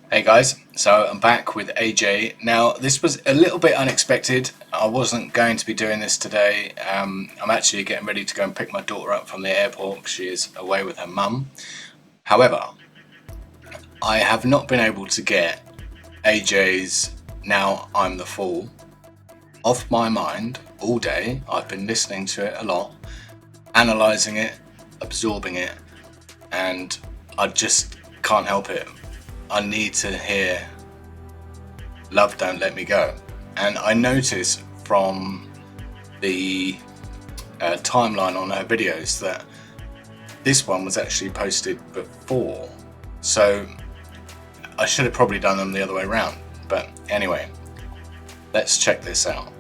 Hey guys, so I'm back with AJ. Now, this was a little bit unexpected. I wasn't going to be doing this today. I'm actually getting ready to go and pick my daughter up from the airport because she is away with her mum. However, I have not been able to get AJ's Now I'm the Fool off my mind all day. I've been listening to it a lot, analysing it, absorbing it, and I just can't help it. I need to hear Love Don't Let Me Go. And I noticed from the timeline on her videos that this one was actually posted before. So I should have probably done them the other way around. But anyway, let's check this out.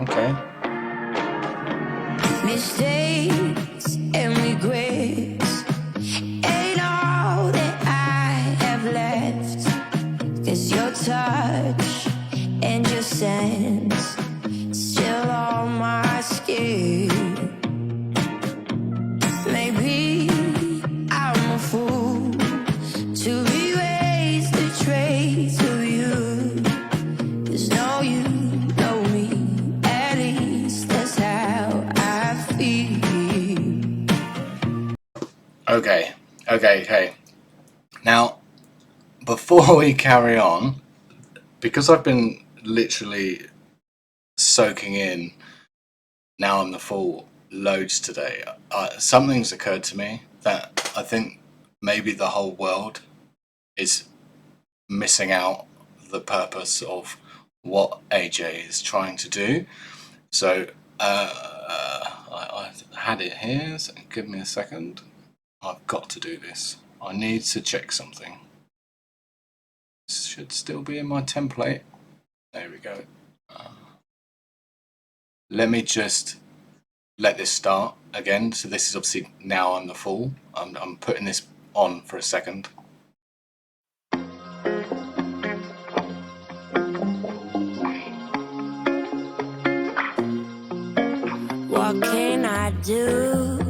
Okay. Mistakes and regrets ain't all that I have left. 'Cause your touch and your sense still on my skin. Maybe I'm a fool to erase the trace of you. 'Cause no, you know me, at least that's how I feel. Okay. Now, before we carry on, because I've been literally soaking in Now I'm the Fool loads today, something's occurred to me that I think maybe the whole world is missing out the purpose of what AJ is trying to do. So I had it here, so give me a second. I've got to do this. I need to check something. This should still be in my template. There we go. Let me just let this start again. So this is obviously Now I'm the Fool. I'm putting this on for a second. What can I do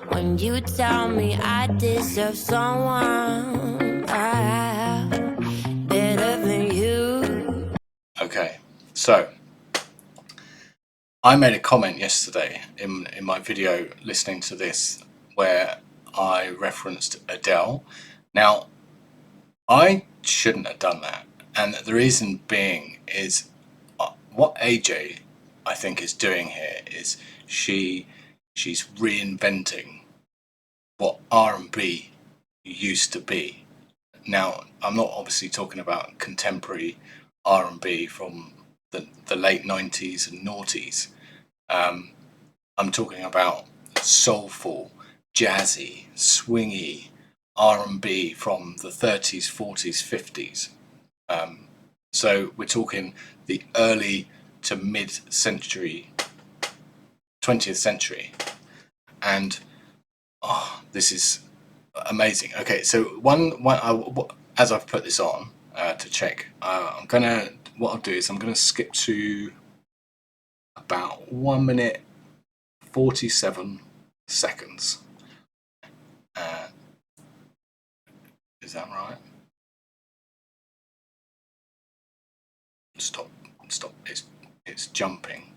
when you tell me I deserve someone better than you? Okay, so I made a comment yesterday in my video listening to this where I referenced Adele. Now, I shouldn't have done that, and the reason being is what AJ I think is doing here is she's reinventing what R&B used to be. Now, I'm not obviously talking about contemporary R&B from the late 90s and noughties. I'm talking about soulful, jazzy, swingy R&B from the 30s, 40s, 50s. So we're talking the early to mid-century, 20th century, and this is amazing. Okay, so as I've put this on to check, what I'll do is I'm gonna skip to about 1 minute 47 seconds. Is that right? Stop. It's jumping.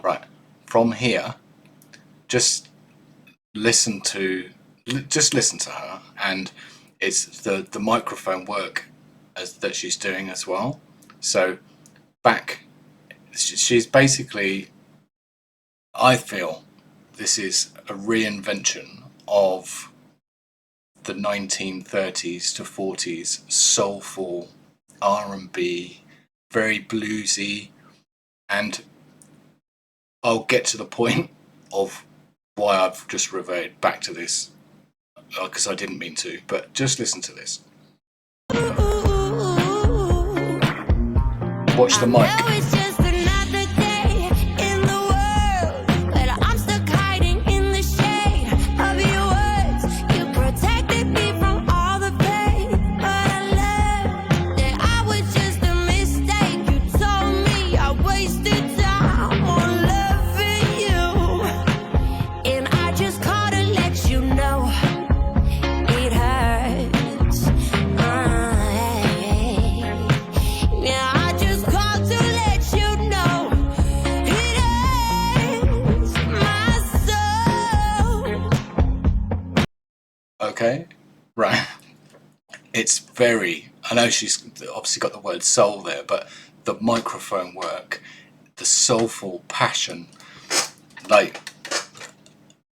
Right. From here, just listen to her, and it's the microphone work that she's doing as well. So she's basically, I feel this is a reinvention of the 1930s to 40s soulful R&B, very bluesy, and I'll get to the point of why I've just reverted back to this, because I didn't mean to, but just listen to this. Watch the mic. Okay, right. It's very, I know she's obviously got the word soul there, but the microphone work, the soulful passion, like,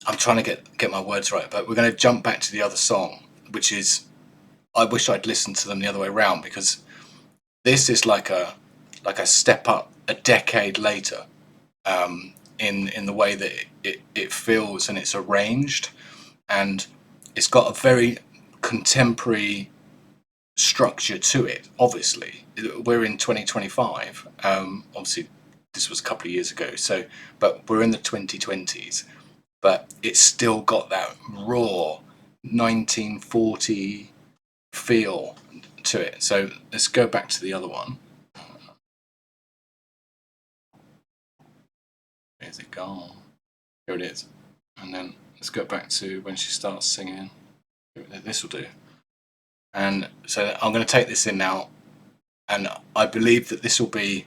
I'm trying to get my words right, but we're going to jump back to the other song, which is, I wish I'd listened to them the other way around, because this is like a step up a decade later, in the way that it feels and it's arranged, and it's got a very contemporary structure to it. Obviously, we're in 2025. Obviously, this was a couple of years ago. So, but we're in the 2020s. But it's still got that raw 1940 feel to it. So let's go back to the other one. Where's it gone? Here it is. And then let's go back to when she starts singing. This will do. And so I'm going to take this in now, and I believe that this will be,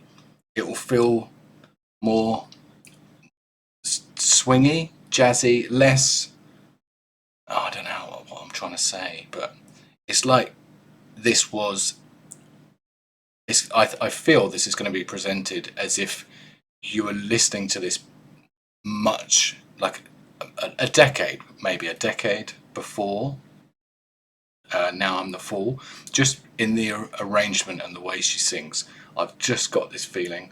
it will feel more swingy, jazzy, less, I don't know what I'm trying to say, but it's like this was, I feel this is going to be presented as if you were listening to this much, like a decade, maybe a decade before Now I'm the Fool. Just in the arrangement and the way she sings, I've just got this feeling,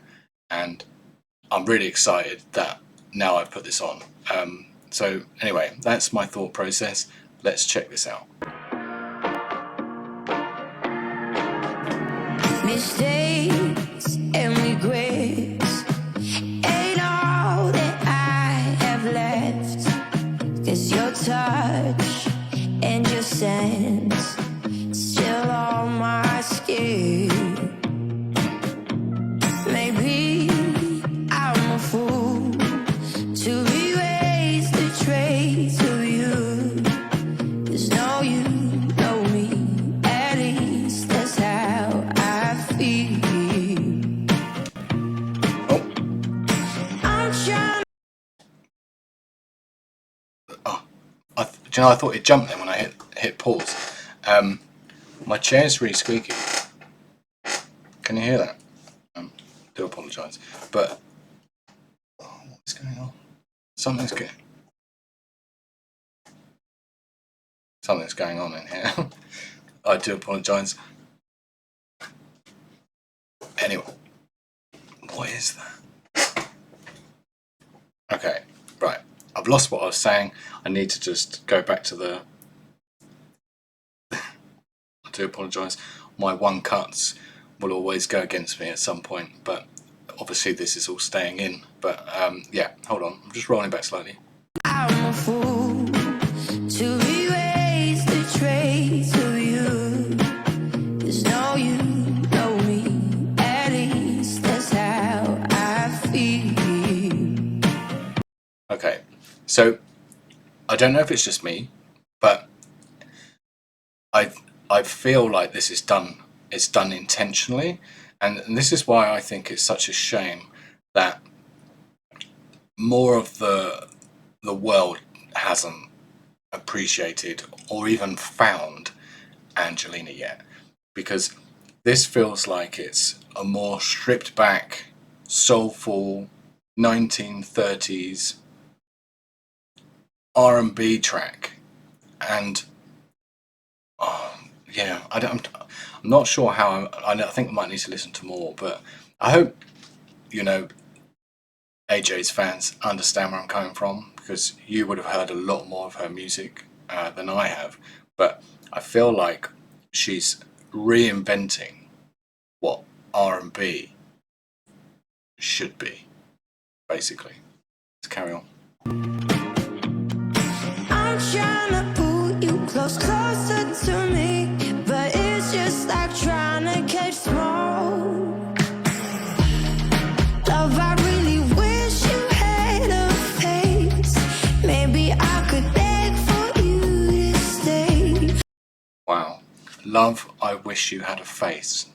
and I'm really excited that now I've put this on. So anyway, that's my thought process. Let's check this out. Mistakes and regrets ain't all that I have left, 'cause your touch and your sense still on my skin. Maybe I'm a fool to erase the trace of you, 'cause no, you know me, at least that's how I feel. I'm trying. Do you know, I thought it jumped then when I hit pause. My chair's really squeaky. Can you hear that? Do apologise, but what's going on? Something's going on in here. I do apologise. Anyway, what is that? Okay, right. I've lost what I was saying. I need to just go back to the. I do apologise. My one cuts will always go against me at some point, but obviously this is all staying in. But yeah, hold on. I'm just rolling back slightly. I'm a fool to erase the trace of you, 'cause no, you know me, at least that's how I feel. Okay, so I don't know if it's just me, but I feel like this is done. It's done intentionally, and this is why I think it's such a shame that more of the world hasn't appreciated or even found Angelina yet, because this feels like it's a more stripped back, soulful 1930s R&B track, and yeah, I'm not sure how. I think I might need to listen to more, but I hope AJ's fans understand where I'm coming from, because you would have heard a lot more of her music than I have, but I feel like she's reinventing what R&B should be, basically. Let's carry on. I'm trying to pull you closer to me, but it's just like trying to catch smoke. Love, I really wish you had a face. Maybe I could beg for you to stay. Wow. Love, I wish you had a face.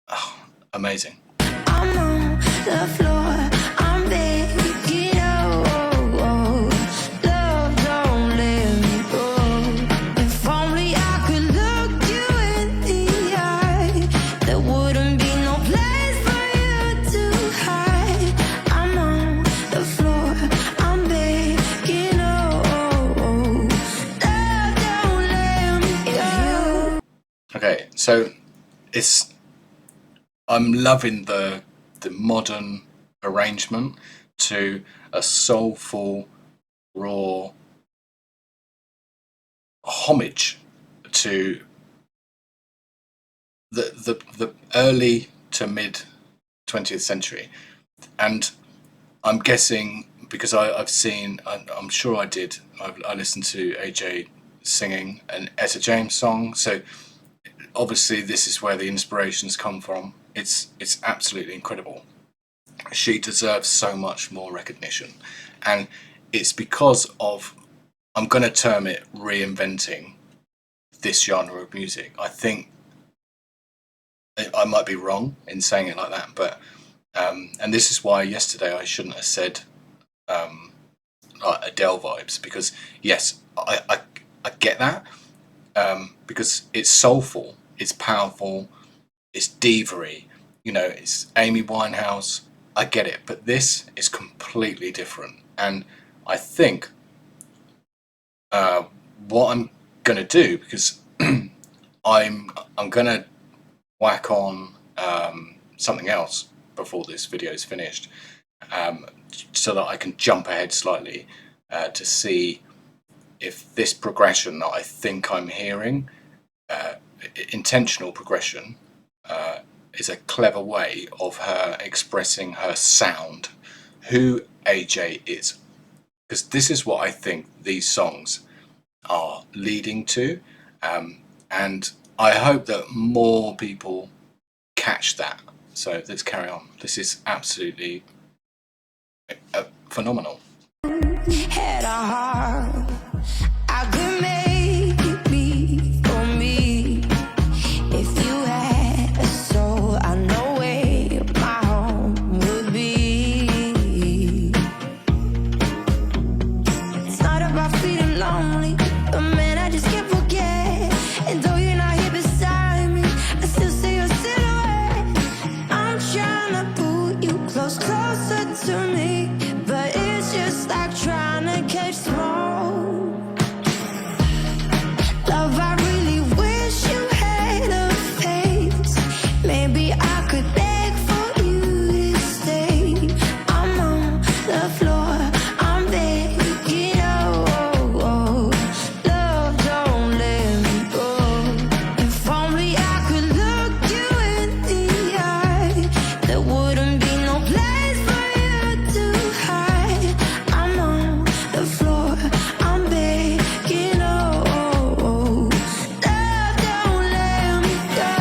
Oh, amazing. I'm on the floor, I'm begging, oh, love, don't let me go. If only I could look you in the eye, there wouldn't be no place for you to hide. I'm on the floor, I'm begging, oh, love, don't let me go. Okay, so I'm loving the modern arrangement to a soulful, raw homage to the early to mid 20th century. And I'm guessing, because I've seen, I'm sure I did, I listened to AJ singing an Etta James song, so obviously this is where the inspirations come from. It's absolutely incredible. She deserves so much more recognition, and it's because of, I'm going to term it, reinventing this genre of music. I think I might be wrong in saying it like that, but and this is why yesterday I shouldn't have said like Adele vibes, because yes, I get that, because it's soulful, it's powerful, it's diva-y, it's Amy Winehouse. I get it, but this is completely different, and I think what I'm gonna do, because I'm gonna whack on something else before this video is finished, so that I can jump ahead slightly to see if this progression that I think I'm hearing, intentional progression, is a clever way of her expressing her sound, who AJ is. Because this is what I think these songs are leading to, and I hope that more people catch that. So let's carry on. This is absolutely phenomenal. Had a heart, I could make it beat for me. If you had a soul, I know where my home would be. It's not about feeling lonely, but man, I just can't forget. And though you're not here beside me, I still see your silhouette. I'm trying to pull you closer to me, but it's just like trying to catch smoke. Love, I really wish you had a face. Maybe I could beg for you to stay. I'm on the floor, I'm begging, oh, love, don't let me go. If only I could look you in the eye, there wouldn't be no place for you to hide. I'm on the floor, I'm begging, oh, love, don't let me go.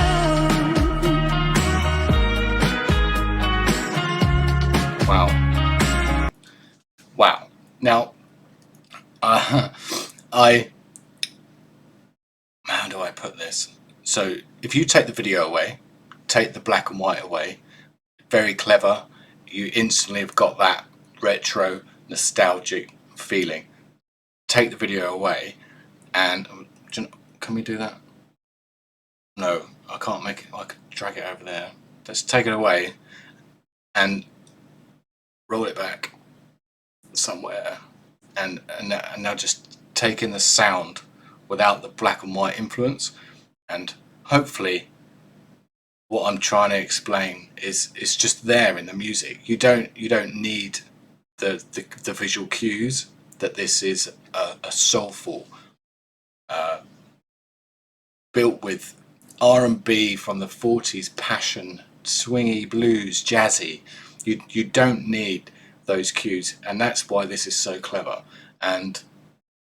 Wow. Now, how do I put this? So if you take the video away, take the black and white away, very clever, you instantly have got that retro nostalgic feeling. Take the video away, and can we do that? No, I can't make it. I could drag it over there. Let's take it away and roll it back somewhere, and now just take in the sound without the black and white influence, and hopefully what I'm trying to explain is just there in the music. You don't need the visual cues. that this is a soulful, built with R&B from the 40s, passion, swingy blues, jazzy. You don't need those cues, and that's why this is so clever. And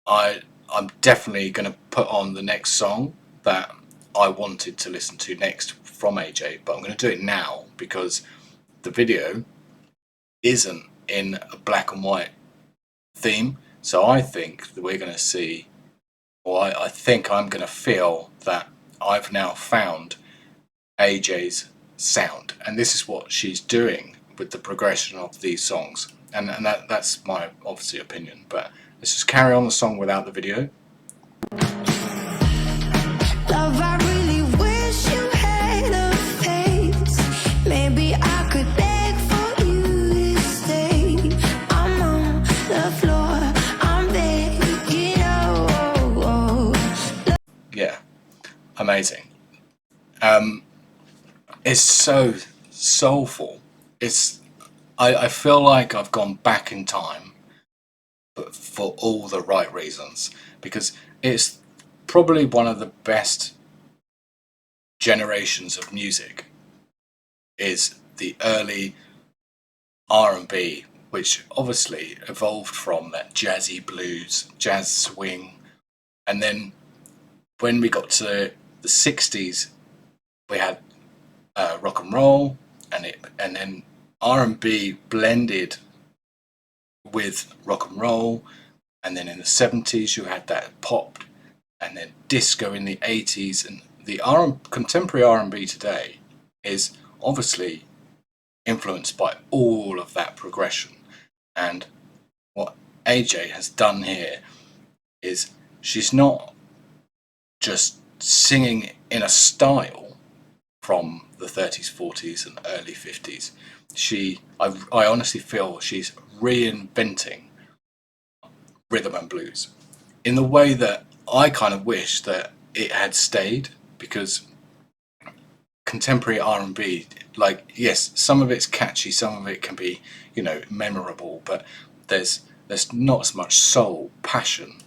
I'm definitely going to put on the next song that I wanted to listen to next from AJ, but I'm going to do it now because the video isn't in a black and white theme. So I think that we're going to see, or I think I'm going to feel that I've now found AJ's sound, and this is what she's doing with the progression of these songs. And that's my obviously opinion, but let's just carry on the song without the video. Love, I really wish you had a face. Maybe I could beg for you to stay. I'm on the floor, I'm begging. Yeah, amazing. It's so soulful. I feel like I've gone back in time, but for all the right reasons, because it's probably one of the best generations of music is the early R&B, which obviously evolved from that jazzy blues, jazz swing, and then when we got to the 60s, we had rock and roll, and then R&B blended with rock and roll, and then in the 70s you had that pop, and then disco in the 80s, and the contemporary R&B today is obviously influenced by all of that progression. And what AJ has done here is she's not just singing in a style from the 30s, 40s, and early 50s. I honestly feel she's reinventing rhythm and blues in the way that I kind of wish that it had stayed, because contemporary R&B, like, yes, some of it's catchy, some of it can be, memorable, but there's not as much soul, passion,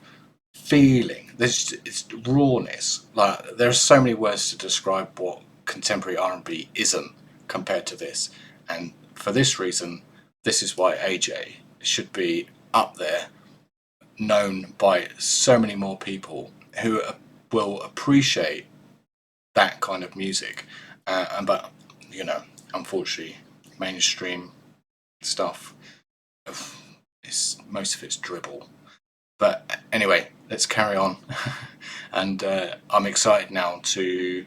feeling. It's rawness. Like, there are so many words to describe what contemporary R&B isn't compared to this, and for this reason, this is why AJ should be up there, known by so many more people who will appreciate that kind of music. But unfortunately, mainstream stuff, most of it's dribble. But anyway, let's carry on. And I'm excited now to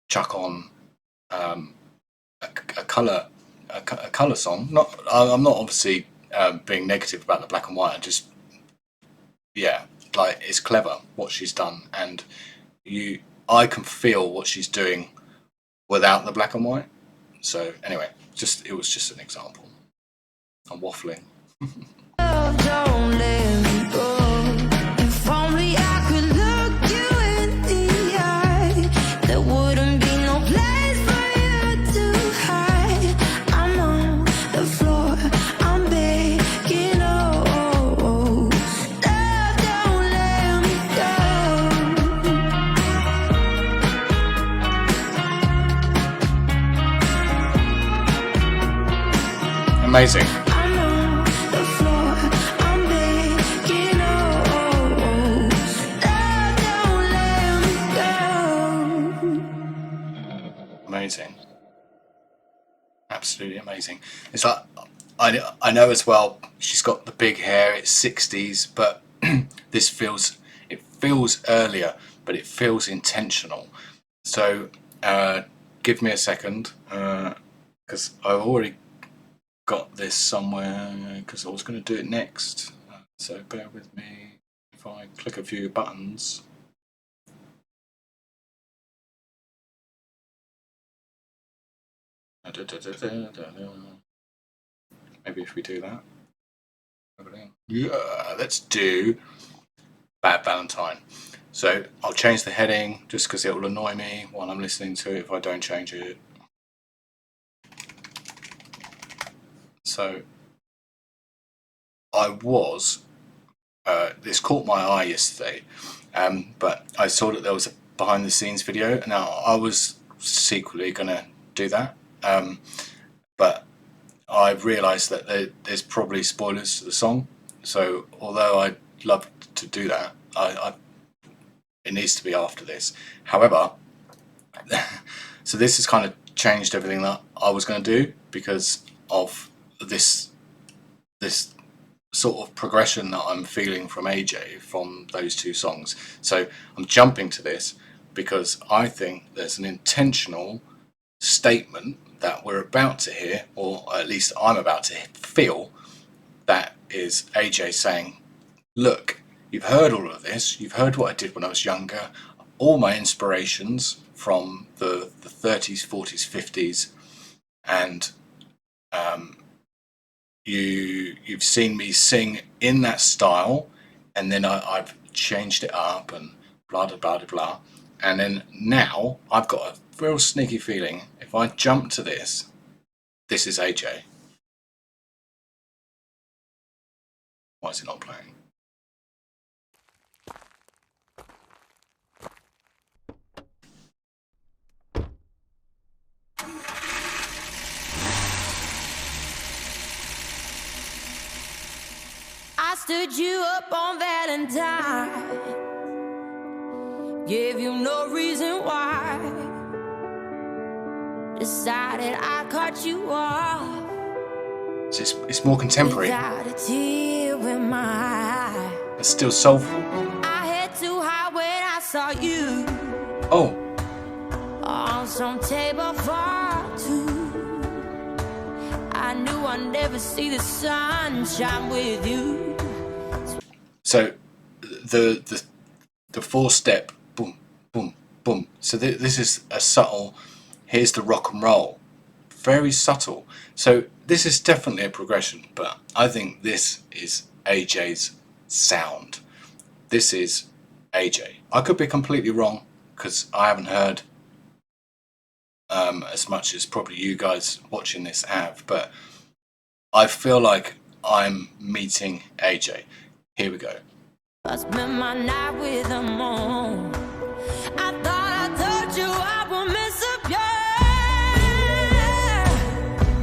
chuck on a color song. I'm not obviously being negative about the black and white. Like, it's clever what she's done, and I can feel what she's doing without the black and white. So anyway, it was just an example. I'm waffling. Don't let me go. If only I could look you in the eye, there wouldn't be no place for you to hide. I'm on the floor, I'm begging. Love, don't let me go. Amazing. Amazing, absolutely amazing. It's like, I know as well, she's got the big hair. It's 60s, but it feels earlier, but it feels intentional. So give me a second, because I've already got this somewhere, because I was going to do it next. So bear with me if I click a few buttons. Maybe if we do that. Yeah, let's do Bad Valentine. So I'll change the heading just because it will annoy me while I'm listening to it if I don't change it. So this caught my eye yesterday, but I saw that there was a behind the scenes video. Now I was secretly going to do that, but I realised that there's probably spoilers to the song, so although I'd love to do that, it needs to be after this. However, so this has kind of changed everything that I was going to do because of this sort of progression that I'm feeling from AJ from those two songs. So I'm jumping to this because I think there's an intentional statement that we're about to hear, or at least I'm about to feel, that is AJ saying, look, you've heard all of this, you've heard what I did when I was younger, all my inspirations from the 30s, 40s, 50s, and you've seen me sing in that style, and then I've changed it up and blah blah blah blah, and then now I've got a real sneaky feeling if I jump to this is AJ. Why is it not playing? I stood you up on Valentine, gave you no reason why, decided I cut you off. It's more contemporary, Without a tear in my eye. but still soulful. I head too high when I saw you Oh, on some table for two. I knew I'd never see the sun shine with you. so the 4-step boom boom boom. So this is a subtle. Here's the rock and roll, very subtle. So this is definitely a progression, but I think this is AJ's sound. This is AJ. I could be completely wrong because I haven't heard as much as probably you guys watching this have, but I feel like I'm meeting AJ. Here we go. I spent my night with the moon. I thought I told you I would miss up you.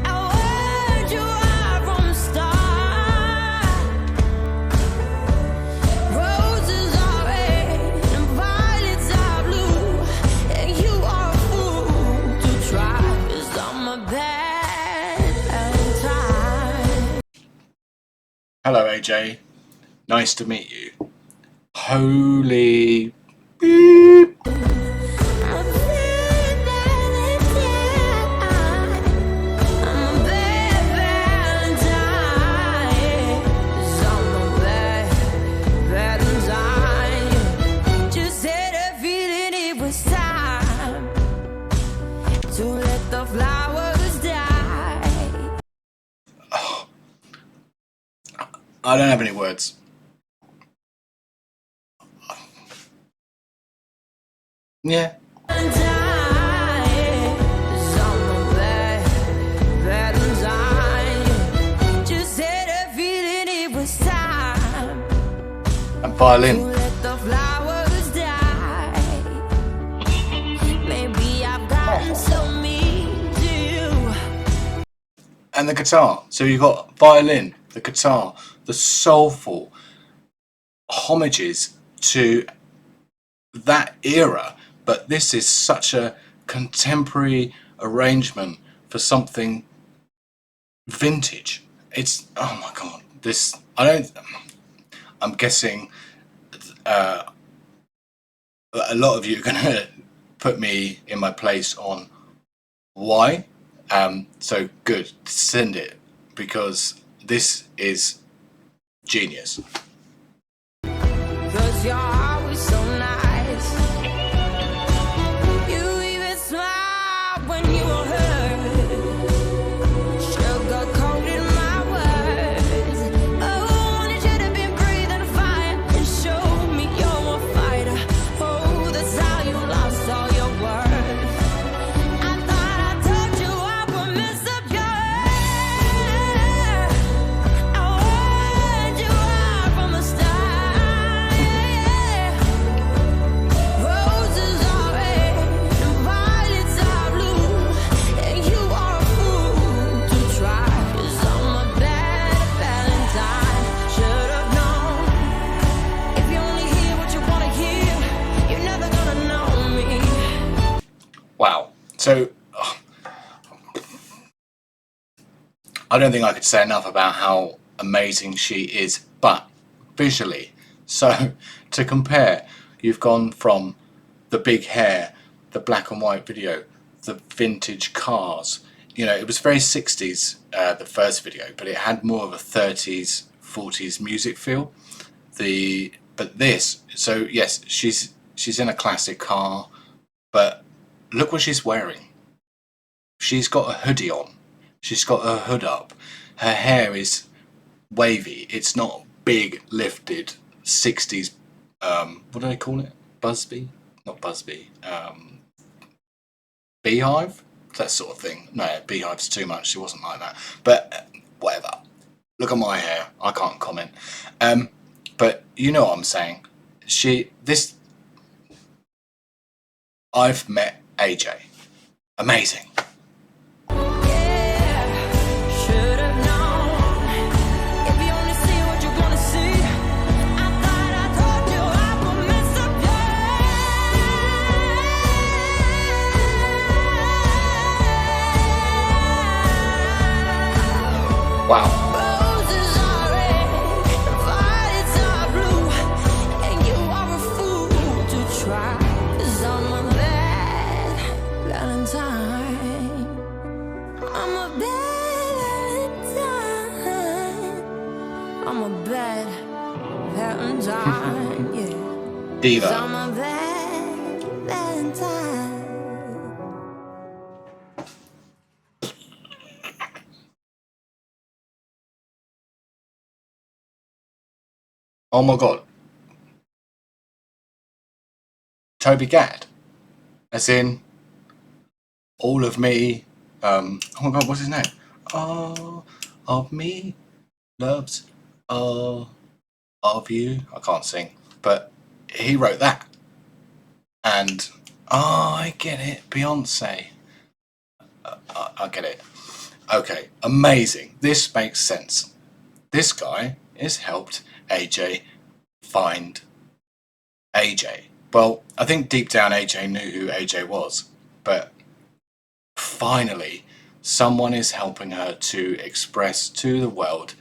I warned you right from the start. Roses are red and violets are blue, and you are a fool to try, 'cause I'm a bad Valentine. Hello AJ, nice to meet you. Holy beep. I don't have any words. Yeah. And violin. And the guitar. So you've got violin, the guitar, the soulful homages to that era, but this is such a contemporary arrangement for something vintage. It's, oh my god, this, I'm guessing a lot of you are gonna put me in my place on why. So good, send it, because this is genius. 'Cause you're always so nice. You even smile when you were hurt. Sugar-coated my words. Oh, wanted you to be breathing fire and show me you're a fighter. Oh, that's how you lost all your worth. I thought I told you I would mess up your head. I warned So I don't think I could say enough about how amazing she is, but visually. So to compare, you've gone from the big hair, the black and white video, the vintage cars. You know, it was very 60s, the first video, but it had more of a 30s, 40s music feel. But this, so yes, she's in a classic car, but look what she's wearing. She's got a hoodie on. She's got her hood up. Her hair is wavy. It's not big, lifted 60s. What do they call it? Busby? Not Busby. Beehive? That sort of thing. No, Beehive's too much. She wasn't like that. But whatever. Look at my hair. I can't comment. But you know what I'm saying. I've met AJ. Amazing. Wow. Roses are red, violets are blue, and you are a fool to try. 'Cause I'm a bad Valentine. I'm a bad Valentine. I'm a bad Valentine, yeah. 'Cause Diva. I'm a bad Valentine. Oh my god. Toby Gad. As in all of me. Oh my god, what's his name? All of me loves all of you. I can't sing, but he wrote that. And I get it, Beyonce. I get it. Okay, amazing. This makes sense. This guy has helped AJ find AJ. Well, I think deep down AJ knew who AJ was, but finally someone is helping her to express to the world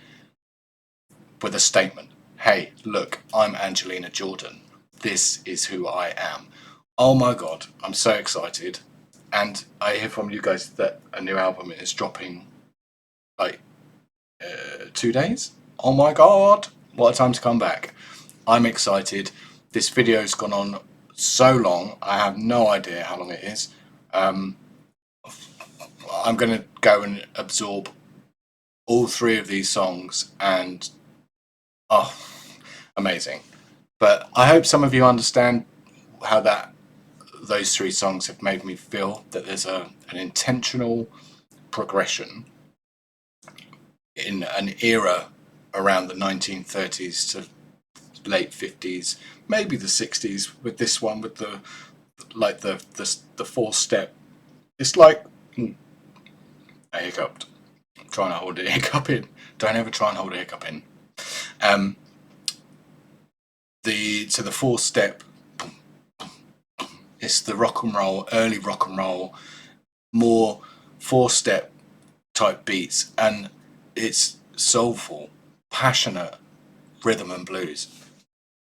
with a statement. Hey, look, I'm Angelina Jordan. This is who I am. Oh my god, I'm so excited. And I hear from you guys that a new album is dropping like 2 days. Oh my god, what a time to come back. I'm excited. This video's gone on so long, I have no idea how long it is. I'm going to go and absorb all 3 of these songs and amazing. But I hope some of you understand how those 3 songs have made me feel, that there's an intentional progression in an era around the 1930s to late 50s, maybe the 60s, with this one, with the 4-step. It's like I hiccuped. I'm trying to hold a hiccup in. Don't ever try and hold a hiccup in. The 4-step. It's the rock and roll, early rock and roll, more 4-step type beats, and it's soulful, passionate rhythm and blues.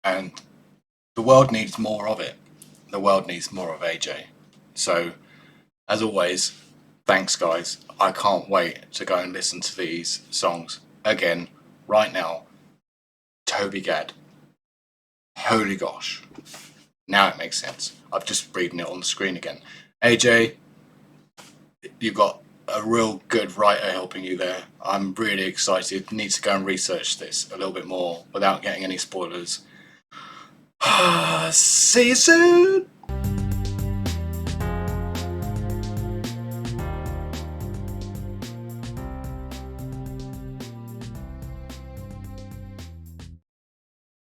And the world needs more of it. The world needs more of AJ. So, as always, thanks guys. I can't wait to go and listen to these songs again right now. Toby Gad. Holy gosh. Now it makes sense. I've just reading it on the screen again. AJ, you've got a real good writer helping you there. I'm really excited. Need to go and research this a little bit more without getting any spoilers. See you soon.